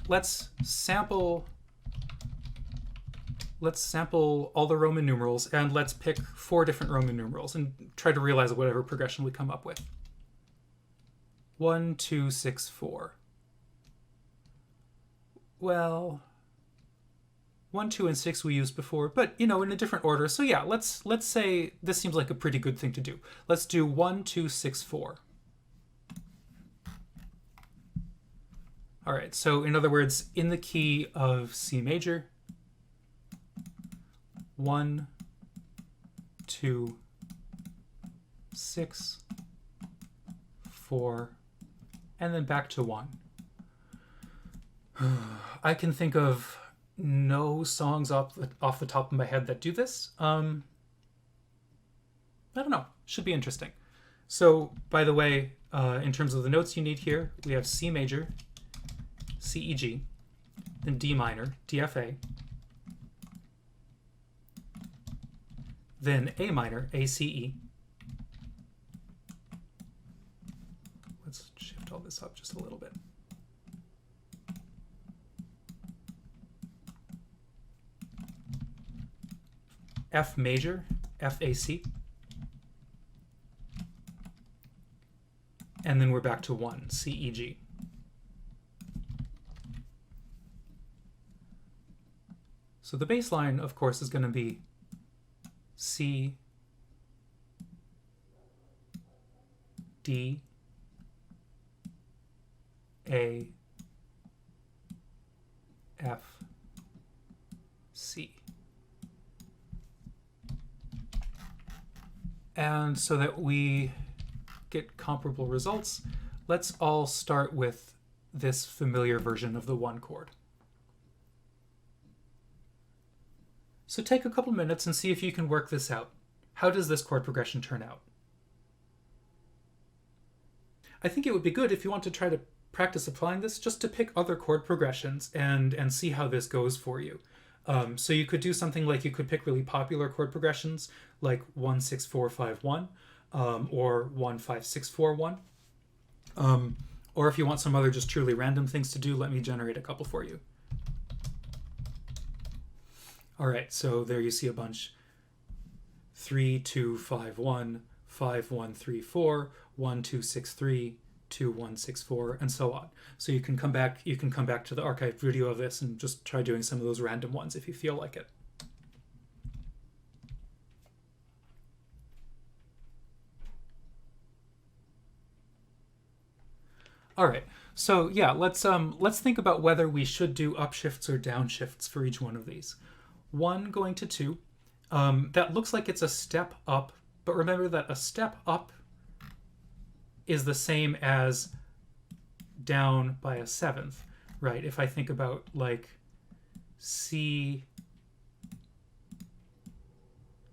Let's sample all the Roman numerals, and let's pick 4 different Roman numerals and try to realize whatever progression we come up with. 1, 2, 6, 4. Well, 1, 2, and 6 we used before, but in a different order. So yeah, let's say this seems like a pretty good thing to do. Let's do 1, 2, 6, 4. All right, so in other words, in the key of C major, 1, 2, 6, 4, and then back to 1. I can think of no songs off the top of my head that do this. I don't know. Should be interesting. So, by the way, in terms of the notes you need here, we have C major, C, E, G, then D minor, D, F, A, then A minor, A, C, E. Let's shift all this up just a little bit. F major, F, A, C. and then we're back to 1, C, E, G. So the bass line, of course, is going to be C, D, A, F, C. And so that we get comparable results, let's all start with this familiar version of the 1 chord. So take a couple minutes and see if you can work this out. How does this chord progression turn out? I think it would be good if you want to try to practice applying this just to pick other chord progressions and see how this goes for you. So you could do something like you could pick really popular chord progressions like 1, 6, 4, 5, 1 or 1, 5, 6, 4, 1. Or if you want some other just truly random things to do, let me generate a couple for you. All right, so there you see a bunch. 3, 2, 5, 1, 5, 1, 3, 4, 1, 2, 6, 3, 2, 1, 6, 4, and so on. So you can come back to the archived video of this and just try doing some of those random ones if you feel like it. All right, so yeah, let's think about whether we should do upshifts or downshifts for each one of these. 1 going to 2, that looks like it's a step up, but remember that a step up is the same as down by a 7th, right? If I think about like C,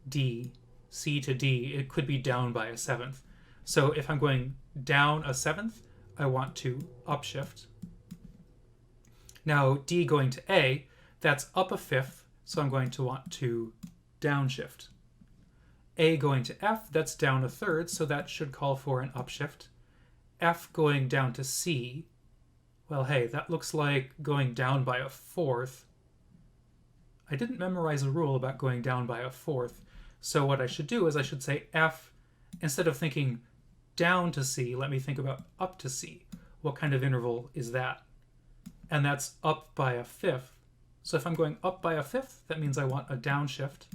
D, C to D, it could be down by a 7th. So if I'm going down a 7th, I want to upshift. Now D going to A, that's up a 5th, so I'm going to want to downshift. A going to F, that's down a 3rd, so that should call for an upshift. F going down to C, well, hey, that looks like going down by a 4th. I didn't memorize a rule about going down by a 4th, so what I should do is I should say F, instead of thinking down to C, let me think about up to C. What kind of interval is that? And that's up by a 5th. So if I'm going up by a 5th, that means I want a downshift.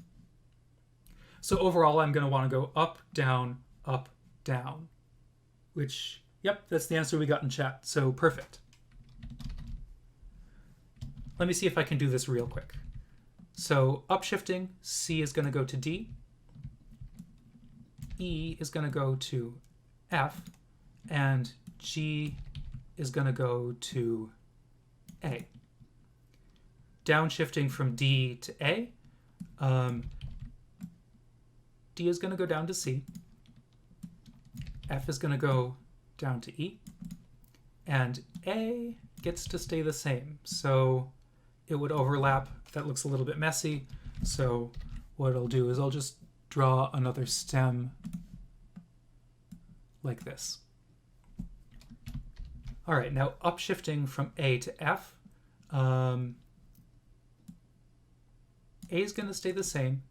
So overall, I'm going to want to go up, down, which, yep, that's the answer we got in chat. So perfect. Let me see if I can do this real quick. So upshifting, C is going to go to D. E is going to go to F. And G is going to go to A. Downshifting from D to A. D is going to go down to C. F is going to go down to E. And A gets to stay the same. So it would overlap. That looks a little bit messy. So what I'll do is I'll just draw another stem like this. All right, now upshifting from A to F. A is going to stay the same.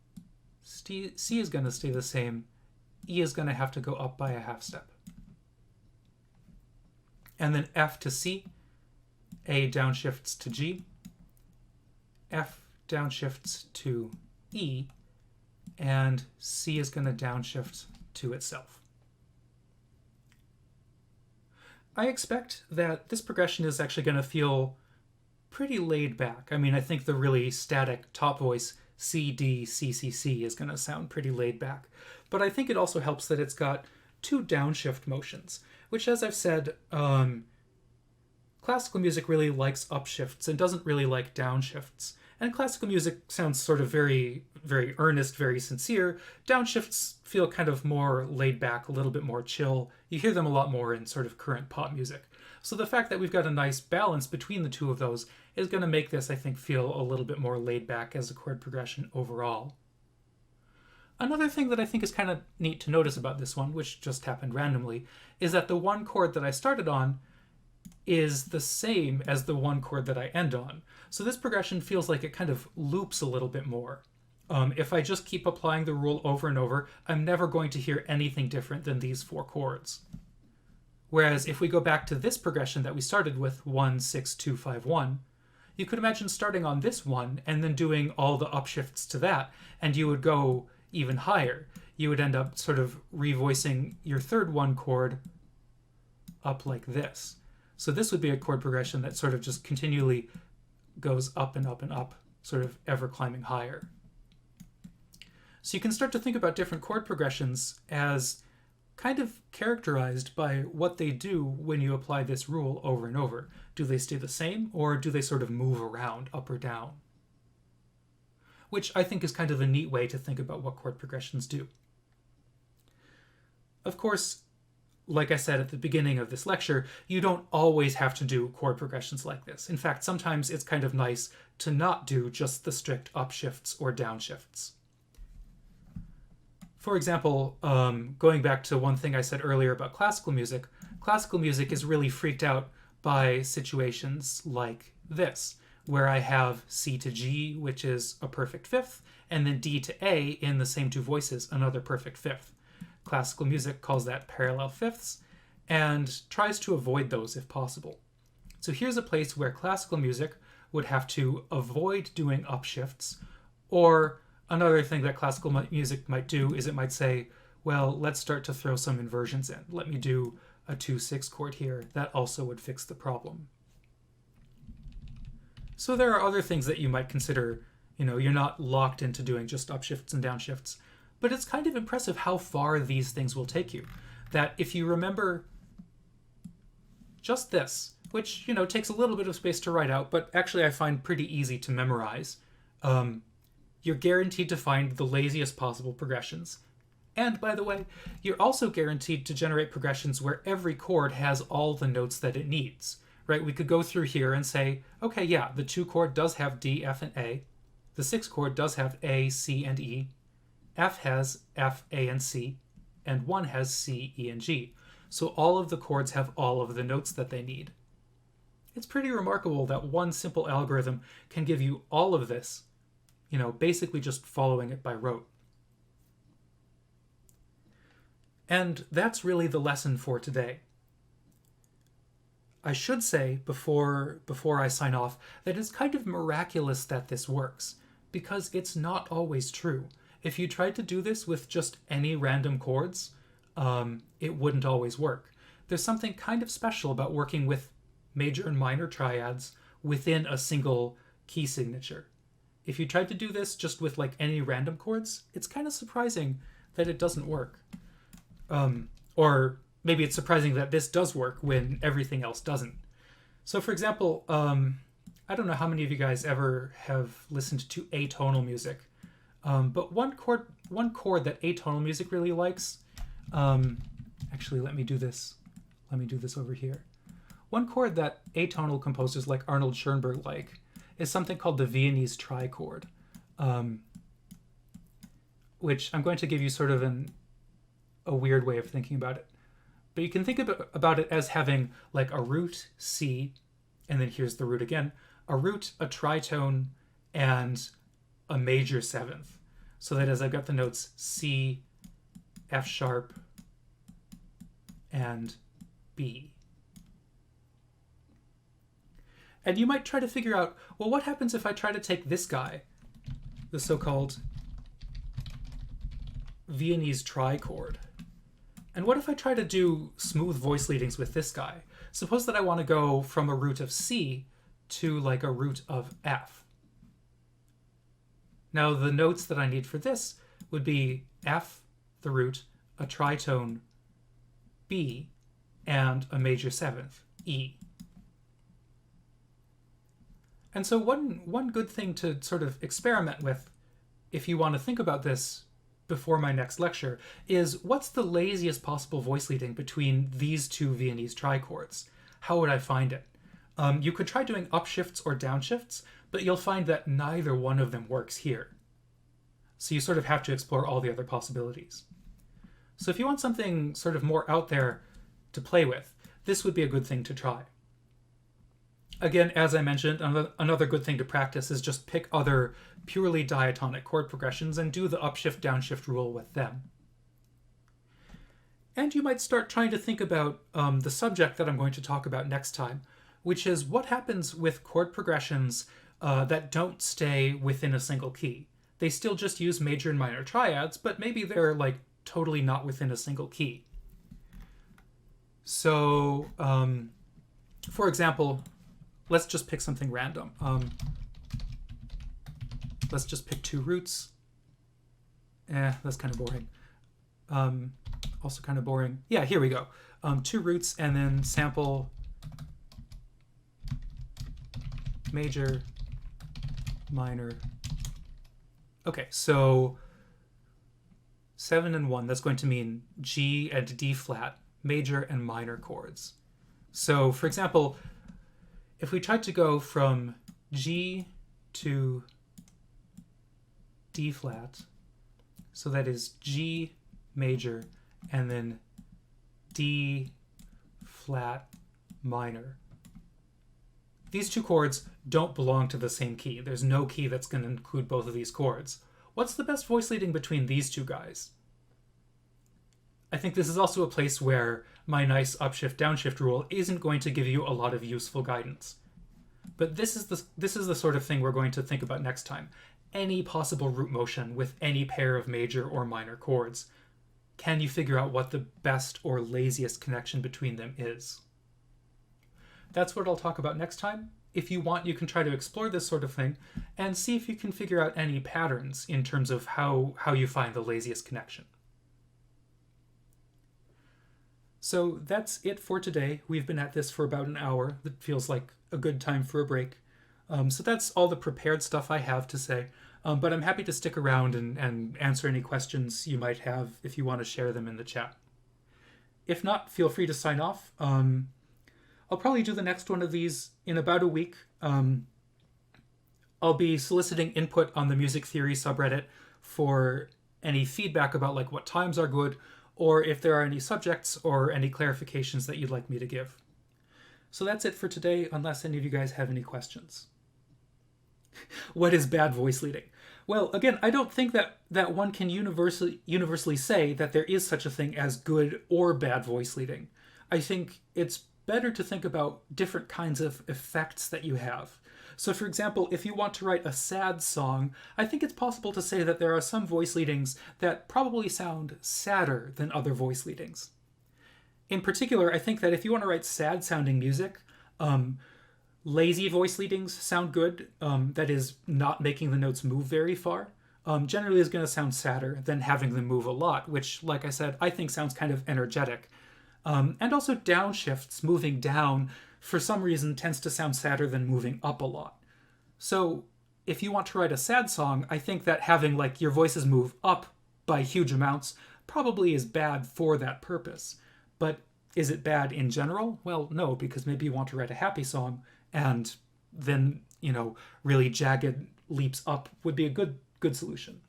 C is going to stay the same. E is going to have to go up by a half step. And then F to C. A downshifts to G. F downshifts to E. And C is going to downshift to itself. I expect that this progression is actually going to feel pretty laid back. I mean, I think the really static top voice C, D, C, C, C is going to sound pretty laid back. But I think it also helps that it's got 2 downshift motions, which, as I've said, classical music really likes upshifts and doesn't really like downshifts. And classical music sounds sort of very, very earnest, very sincere. Downshifts feel kind of more laid back, a little bit more chill. You hear them a lot more in sort of current pop music. So the fact that we've got a nice balance between the two of those is going to make this, I think, feel a little bit more laid back as a chord progression overall. Another thing that I think is kind of neat to notice about this one, which just happened randomly, is that the 1 chord that I started on is the same as the 1 chord that I end on. So this progression feels like it kind of loops a little bit more. If I just keep applying the rule over and over, I'm never going to hear anything different than these 4 chords. Whereas if we go back to this progression that we started with, 1, 6, 2, 5, 1, you could imagine starting on this one and then doing all the upshifts to that, and you would go even higher. You would end up sort of revoicing your third 1 chord up like this. So this would be a chord progression that sort of just continually goes up and up and up, sort of ever climbing higher. So you can start to think about different chord progressions as kind of characterized by what they do when you apply this rule over and over. Do they stay the same, or do they sort of move around up or down? Which I think is kind of a neat way to think about what chord progressions do. Of course, like I said at the beginning of this lecture, you don't always have to do chord progressions like this. In fact, sometimes it's kind of nice to not do just the strict upshifts or downshifts. For example, going back to one thing I said earlier about classical music is really freaked out by situations like this, where I have C to G, which is a perfect fifth, and then D to A in the same two voices, another perfect fifth. Classical music calls that parallel fifths and tries to avoid those if possible. So here's a place where classical music would have to avoid doing upshifts, or another thing that classical music might do is it might say, well, let's start to throw some inversions in. Let me do a 2-6 chord here. That also would fix the problem. So there are other things that you might consider. You're not locked into doing just upshifts and downshifts, but it's kind of impressive how far these things will take you. That if you remember just this, which, takes a little bit of space to write out, but actually I find pretty easy to memorize, you're guaranteed to find the laziest possible progressions. And, by the way, you're also guaranteed to generate progressions where every chord has all the notes that it needs, right? We could go through here and say, okay, yeah, the 2 chord does have D, F, and A. The 6 chord does have A, C, and E. F has F, A, and C. And 1 has C, E, and G. So all of the chords have all of the notes that they need. It's pretty remarkable that one simple algorithm can give you all of this, basically just following it by rote. And that's really the lesson for today. I should say, before I sign off, that it's kind of miraculous that this works, because it's not always true. If you tried to do this with just any random chords, it wouldn't always work. There's something kind of special about working with major and minor triads within a single key signature. If you tried to do this just with any random chords, it's kind of surprising that it doesn't work. Or maybe it's surprising that this does work when everything else doesn't. So for example, I don't know how many of you guys ever have listened to atonal music, but one chord that atonal music really likes, actually let me do this over here. One chord that atonal composers like Arnold Schoenberg is something called the Viennese trichord, which I'm going to give you sort of a weird way of thinking about it. But you can think about it as having a root C, and then here's the root again, a root, a tritone, and a major seventh. So that as I've got the notes C, F sharp, and B. And you might try to figure out, well, what happens if I try to take this guy, the so-called Viennese trichord, and what if I try to do smooth voice leadings with this guy? Suppose that I want to go from a root of C to a root of F. Now the notes that I need for this would be F, the root, a tritone, B, and a major seventh, E. And so one good thing to sort of experiment with, if you want to think about this before my next lecture, is what's the laziest possible voice leading between these two Viennese trichords? How would I find it? You could try doing upshifts or downshifts, but you'll find that neither one of them works here. So you sort of have to explore all the other possibilities. So if you want something sort of more out there to play with, this would be a good thing to try. Again, as I mentioned, another good thing to practice is just pick other purely diatonic chord progressions and do the upshift downshift rule with them. And you might start trying to think about the subject that I'm going to talk about next time, which is what happens with chord progressions that don't stay within a single key. They still just use major and minor triads, but maybe they're like totally not within a single key. So, for example, let's just pick something random. Let's just pick 2 roots. That's kind of boring. Also kind of boring. Yeah, here we go. 2 roots and then sample major, minor. Okay, so 7 and 1, that's going to mean G and D flat, major and minor chords. So, for example, if we tried to go from G to D flat, so that is G major and then D flat minor. These 2 chords don't belong to the same key. There's no key that's going to include both of these chords. What's the best voice leading between these 2 guys? I think this is also a place where my nice upshift downshift rule isn't going to give you a lot of useful guidance. But this is the sort of thing we're going to think about next time. Any possible root motion with any pair of major or minor chords. Can you figure out what the best or laziest connection between them is? That's what I'll talk about next time. If you want, you can try to explore this sort of thing and see if you can figure out any patterns in terms of how you find the laziest connection. So that's it for today. We've been at this for about an hour. That feels like a good time for a break. So that's all the prepared stuff I have to say. But I'm happy to stick around and answer any questions you might have if you want to share them in the chat. If not, feel free to sign off. I'll probably do the next one of these in about a week. I'll be soliciting input on the music theory subreddit for any feedback about like what times are good, or if there are any subjects or any clarifications that you'd like me to give. So that's it for today, unless any of you guys have any questions. What is bad voice leading? Well, again, I don't think that one can universally say that there is such a thing as good or bad voice leading. I think it's better to think about different kinds of effects that you have. So for example, if you want to write a sad song, I think it's possible to say that there are some voice leadings that probably sound sadder than other voice leadings. In particular, I think that if you want to write sad sounding music, lazy voice leadings sound good, that is not making the notes move very far, generally is going to sound sadder than having them move a lot, which, like I said, I think sounds kind of energetic. And also downshifts, moving down, for some reason tends to sound sadder than moving up a lot. So if you want to write a sad song, I think that having like your voices move up by huge amounts probably is bad for that purpose. But is it bad in general? Well, no, because maybe you want to write a happy song and then, really jagged leaps up would be a good solution.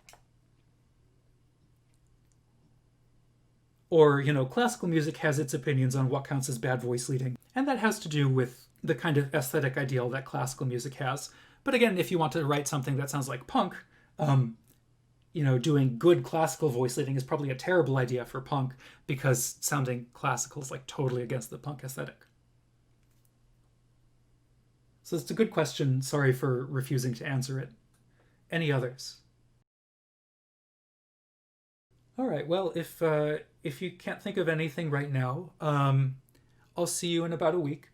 Or, classical music has its opinions on what counts as bad voice leading. And that has to do with the kind of aesthetic ideal that classical music has. But again, if you want to write something that sounds like punk, doing good classical voice leading is probably a terrible idea for punk because sounding classical is like totally against the punk aesthetic. So it's a good question. Sorry for refusing to answer it. Any others? All right, well, if you can't think of anything right now, I'll see you in about a week.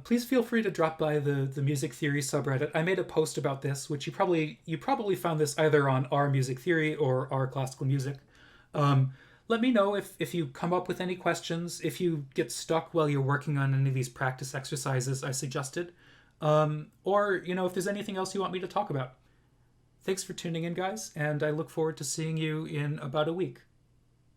Please feel free to drop by the music theory subreddit. I made a post about this, which you probably found this either on R Music Theory or R Classical Music. Let me know if you come up with any questions, if you get stuck while you're working on any of these practice exercises I suggested, or if there's anything else you want me to talk about. Thanks for tuning in, guys, and I look forward to seeing you in about a week.